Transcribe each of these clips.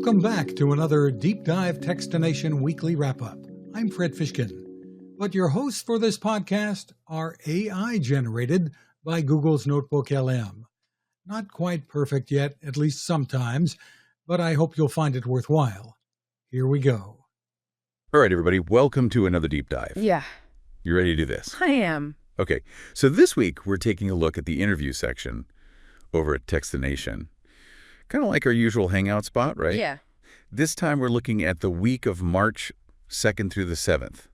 Welcome back to another Deep Dive Techstination Weekly Wrap-Up. I'm Fred Fishkin, but your hosts for this podcast are AI generated by Google's Notebook LM. Not quite perfect yet, at least sometimes, but I hope you'll find it worthwhile. Here we go. All right, everybody, welcome to another Deep Dive. Yeah. You ready to do this? I am. Okay, so this week we're taking a look at the interview section over at Techstination. Kind of like our usual hangout spot, right? Yeah. This time we're looking at the week of March 2nd through the 7th.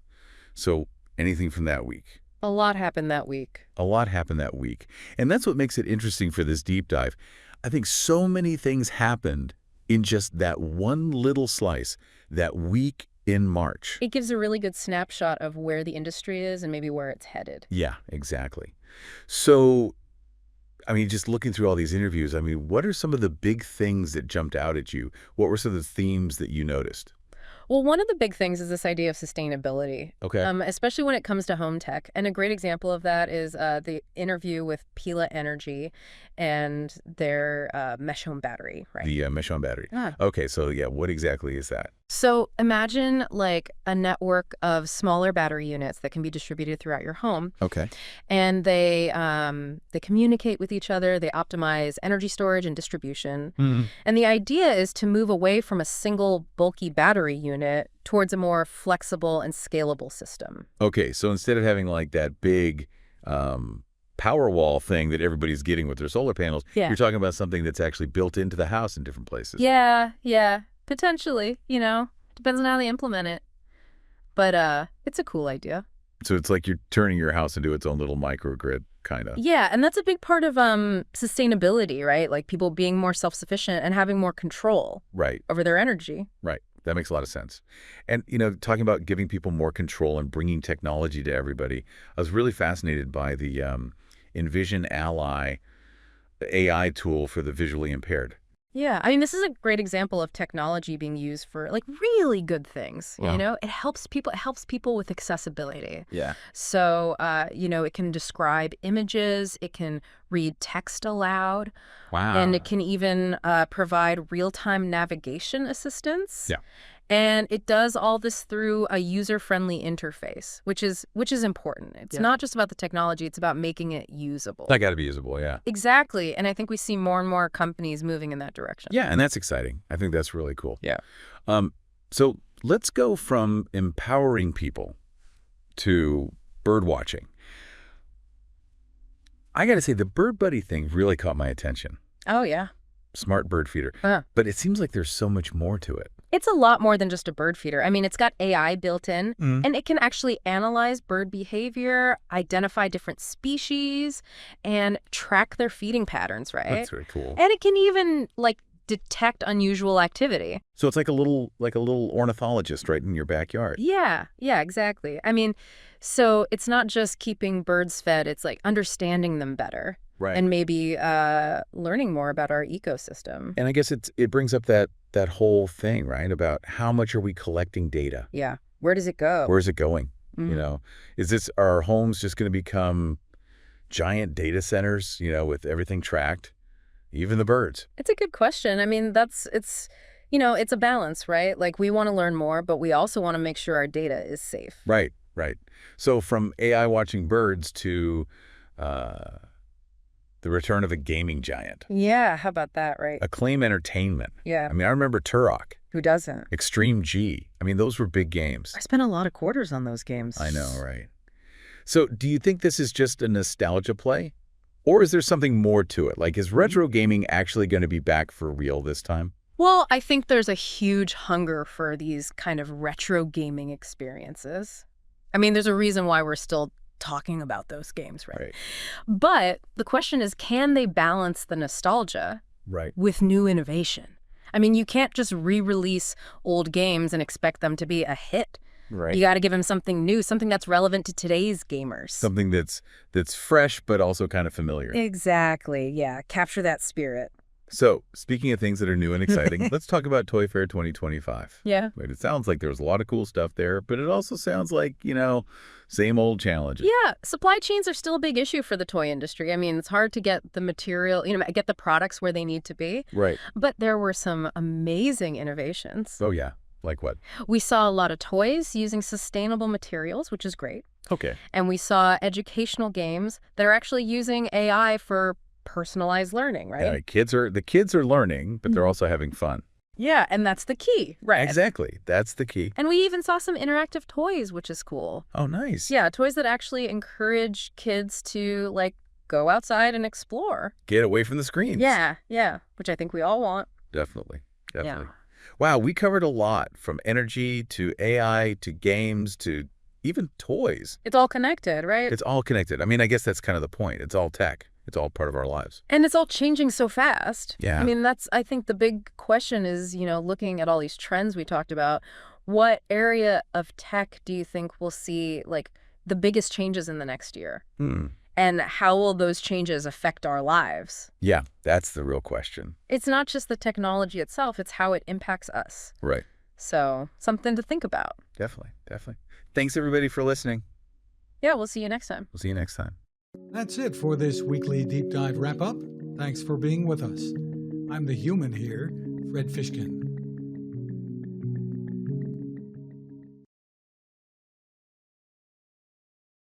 So anything from that week. A lot happened that week. A lot happened that week. And that's what makes it interesting for this deep dive. I think so many things happened in just that one little slice, that week in March. It gives a really good snapshot of where the industry is and maybe where it's headed. Yeah, exactly. So, I mean, just looking through all these interviews, I mean, what are some of the big things that jumped out at you? What were some of the themes that you noticed? Well, one of the big things is this idea of sustainability, Okay. Especially when it comes to home tech. And a great example of that is the interview with Pila Energy and their mesh home battery, right? The mesh home battery. Ah. Okay, so yeah, what exactly is that? So imagine like a network of smaller battery units that can be distributed throughout your home. Okay. And they communicate with each other. They optimize energy storage and distribution. Mm-hmm. And the idea is to move away from a single bulky battery unit towards a more flexible and scalable system. Okay, so instead of having like that big power wall thing that everybody's getting with their solar panels, Yeah. you're talking about something that's actually built into the house in different places. Yeah, potentially, depends on how they implement it. But it's a cool idea. So it's like you're turning your house into its own little microgrid, kind of. Yeah, and that's a big part of sustainability, right? Like people being more self-sufficient and having more control Right, over their energy. right. That makes a lot of sense. And, talking about giving people more control and bringing technology to everybody, I was really fascinated by the Envision Ally AI tool for the visually impaired. Yeah, I mean, this is a great example of technology being used for like really good things. Wow. It helps people with accessibility. Yeah. So, it can describe images, it can read text aloud, Wow. and it can even provide real-time navigation assistance. Yeah. And it does all this through a user-friendly interface, which is important. It's not just about the technology, it's about making it usable. That got to be usable, yeah. Exactly. And I think we see more and more companies moving in that direction. Yeah, and that's exciting. I think that's really cool. Yeah. So let's go from empowering people to bird watching. I got to say, the Bird Buddy thing really caught my attention. Oh, yeah. Smart bird feeder. Uh. But it seems like there's so much more to it. It's a lot more than just a bird feeder. I mean, it's got AI built in, and it can actually analyze bird behavior, identify different species, and track their feeding patterns, right? That's very cool. And it can even, detect unusual activity. So it's like a little ornithologist right in your backyard. Yeah, exactly. I mean, so it's not just keeping birds fed, it's like understanding them better. Right. And maybe learning more about our ecosystem. And I guess it brings up that whole thing, right, about how much are we collecting data? Yeah. Where does it go? Where's it going? Mhm. Are our homes just going to become giant data centers, with everything tracked, even the birds? It's a good question. I mean, it's a balance, right? Like we want to learn more, but we also want to make sure our data is safe. Right. So from AI watching birds to the return of a gaming giant. Yeah, how about that, right? Acclaim Entertainment. Yeah. I mean, I remember Turok, Who doesn't? Extreme G. I mean, those were big games. I spent a lot of quarters on those games. I know, right? So do you think this is just a nostalgia play? Or is there something more to it? Like, is retro gaming actually going to be back for real this time? Well, I think there's a huge hunger for these kind of retro gaming experiences. I mean, there's a reason why we're still talking about those games, right? But the question is, can they balance the nostalgia with new innovation? I mean, you can't just re-release old games and expect them to be a hit. Right. You got to give them something new, something that's relevant to today's gamers. Something that's fresh, but also kind of familiar. Exactly, yeah. Capture that spirit. So, speaking of things that are new and exciting, let's talk about Toy Fair 2025. Yeah. Right, it sounds like there was a lot of cool stuff there, but it also sounds like, same old challenges. Yeah, supply chains are still a big issue for the toy industry. I mean, it's hard to get the material, get the products where they need to be. Right. But there were some amazing innovations. Oh, yeah. Like what? We saw a lot of toys using sustainable materials, which is great. Okay. And we saw educational games that are actually using AI for personalized learning, right? Yeah, the kids are learning, but they're also having fun. Yeah, and that's the key, right? Exactly. That's the key. And we even saw some interactive toys, which is cool. Oh, nice. Yeah, toys that actually encourage kids to, go outside and explore. Get away from the screens. Yeah, which I think we all want. Definitely. Yeah. Wow, we covered a lot, from energy to AI to games to even toys. It's all connected, right? It's all connected. I mean, I guess that's kind of the point. It's all tech. It's all part of our lives. And it's all changing so fast. Yeah. I mean, I think the big question is, looking at all these trends we talked about, what area of tech do you think will see, the biggest changes in the next year? And how will those changes affect our lives? Yeah, that's the real question. It's not just the technology itself, it's how it impacts us. Right. So, something to think about. Definitely. Thanks, everybody, for listening. Yeah, we'll see you next time. We'll see you next time. That's it for this weekly Deep Dive wrap-up. Thanks for being with us. I'm the human here, Fred Fishkin.